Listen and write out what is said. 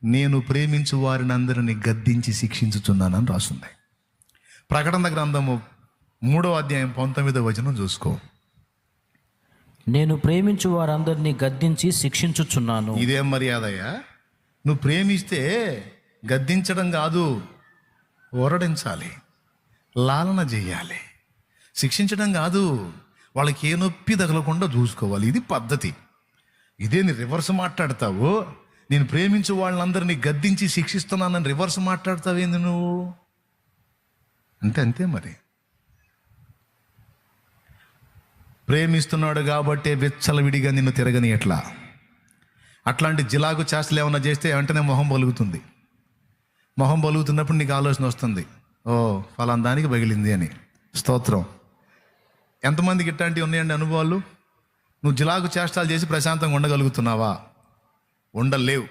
నేను ప్రేమించు వారిని అందరినీ గద్దించి శిక్షించుచున్నానని రాస్తుంది. ప్రకటన గ్రంథము 3వ అధ్యాయం 19వ వచనం చూసుకో. నేను ప్రేమించు వారందరినీ గద్దించి శిక్షించుచున్నాను. ఇదేం మర్యాదయ్యా? నువ్వు ప్రేమిస్తే గద్దించడం కాదు, ఓరడించాలి, లాలన చేయాలి. శిక్షించడం కాదు, వాళ్ళకి ఏ నొప్పి తగలకుండా చూసుకోవాలి. ఇది పద్ధతి. ఇదే నీ రివర్స్ మాట్లాడతావు. నేను ప్రేమించు వాళ్ళందరినీ గద్దించి శిక్షిస్తున్నానని రివర్స్ మాట్లాడతావేంది నువ్వు? అంతే మరి. ప్రేమిస్తున్నాడు కాబట్టే విచ్చలవిడిగా నిన్ను తిరగని ఎట్లా? అట్లాంటి జిలాగు చేష్టలు ఏమన్నా చేస్తే వెంటనే మొహం పలుకుతుంది. మొహం పలుకుతున్నప్పుడు నీకు ఆలోచన వస్తుంది, ఓ ఫలానా దానికి పగిలింది అని. స్తోత్రం. ఎంతమందికి ఇట్లాంటివి ఉన్నాయండి అనుభవాలు? నువ్వు జిలాగు చేష్టాలు చేసి ప్రశాంతంగా ఉండగలుగుతున్నావా? ఉండలేవు.